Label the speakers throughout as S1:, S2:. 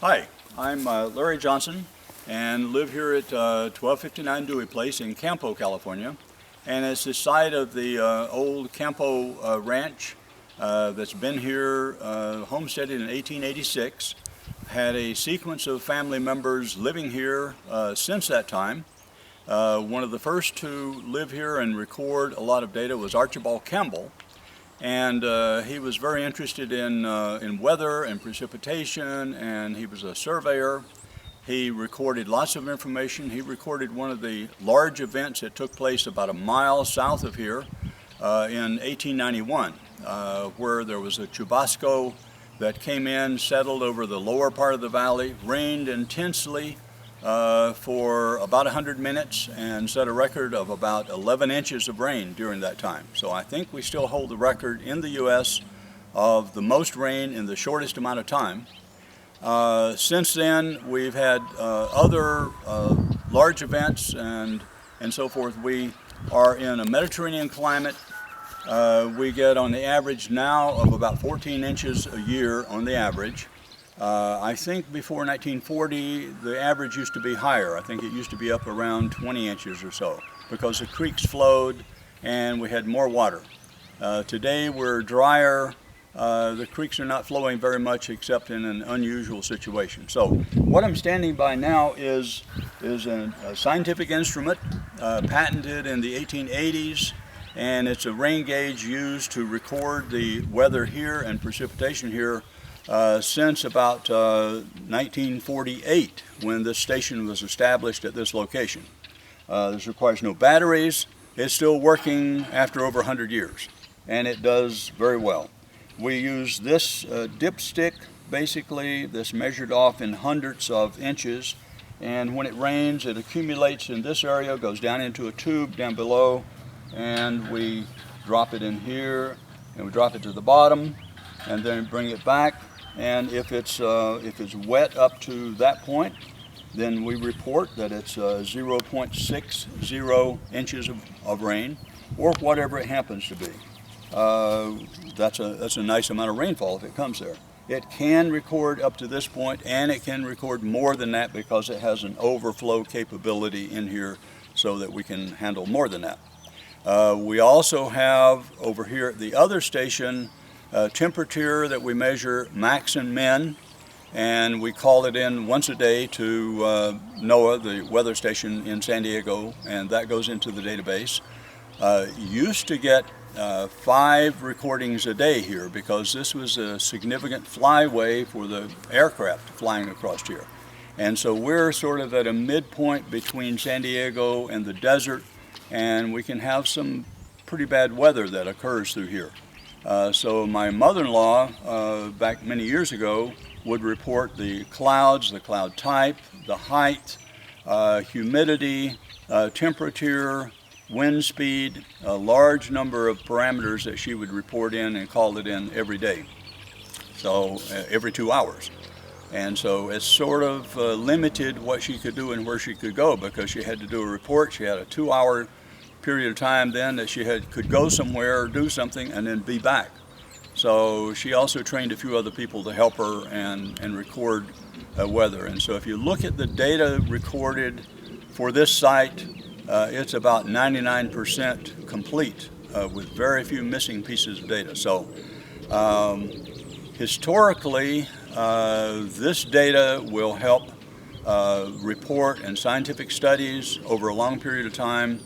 S1: Hi, I'm Larry Johnson and live here at 1259 Dewey Place in Campo, California. And it's the site of the old Campo Ranch that's been here, homesteaded in 1886. Had a sequence of family members living here since that time. One of the first to live here and record a lot of data was Archibald Campbell. And he was very interested in weather and precipitation, and he was a surveyor. He recorded lots of information. He recorded one of the large events that took place about a mile south of here in 1891, where there was a chubasco that came in, settled over the lower part of the valley, rained intensely for about 100 minutes and set a record of about 11 inches of rain during that time. So I think we still hold the record in the U.S. of the most rain in the shortest amount of time. Since then, we've had other large events and so forth. We are in a Mediterranean climate. We get on the average now of about 14 inches a year on the average. I think before 1940, the average used to be higher. I think it used to be up around 20 inches or so because the creeks flowed and we had more water. Today we're drier. The creeks are not flowing very much except in an unusual situation. So what I'm standing by now is a scientific instrument patented in the 1880s, and it's a rain gauge used to record the weather here and precipitation here since about 1948, when this station was established at this location. This requires no batteries. It's still working after over 100 years, and it does very well. We use this dipstick, basically, this measured off in hundredths of inches, and when it rains, it accumulates in this area, goes down into a tube down below, and we drop it in here, and we drop it to the bottom, and then bring it back. And if it's wet up to that point, then we report that it's 0.60 inches of rain, or whatever it happens to be. That's a nice amount of rainfall if it comes there. It can record up to this point, and it can record more than that because it has an overflow capability in here so that we can handle more than that. We also have over here at the other station temperature that we measure max and min, and we call it in once a day to NOAA, the weather station in San Diego, and that goes into the database. Used to get 5 recordings a day here because this was a significant flyway for the aircraft flying across here. And so we're sort of at a midpoint between San Diego and the desert, and we can have some pretty bad weather that occurs through here. So my mother-in-law, back many years ago, would report the clouds, the cloud type, the height, humidity, temperature, wind speed, a large number of parameters that she would report in and call it in every day, so every 2 hours. And so it sort of limited what she could do and where she could go because she had to do a report. She had a 2-hour period of time then that she could go somewhere or do something and then be back. So she also trained a few other people to help her and record weather. And so if you look at the data recorded for this site, it's about 99% complete with very few missing pieces of data. So historically, this data will help report in scientific studies over a long period of time,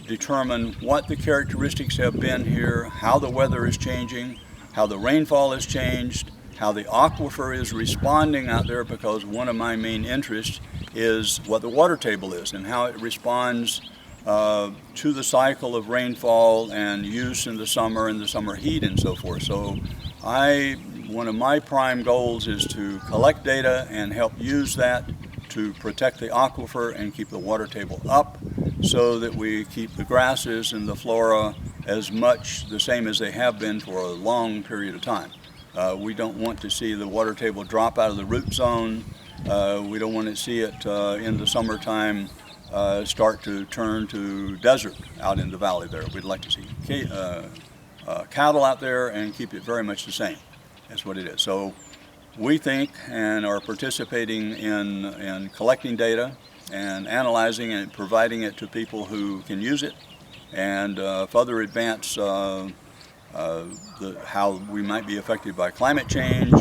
S1: determine what the characteristics have been here, how the weather is changing, how the rainfall has changed, how the aquifer is responding out there, because one of my main interests is what the water table is and how it responds to the cycle of rainfall and use in the summer and the summer heat and so forth. So one of my prime goals is to collect data and help use that to protect the aquifer and keep the water table up so that we keep the grasses and the flora as much the same as they have been for a long period of time. We don't want to see the water table drop out of the root zone. We don't want to see it in the summertime start to turn to desert out in the valley there. We'd like to see cattle out there and keep it very much the same. That's what it is. So we think and are participating in collecting data and analyzing and providing it to people who can use it and further advance how we might be affected by climate change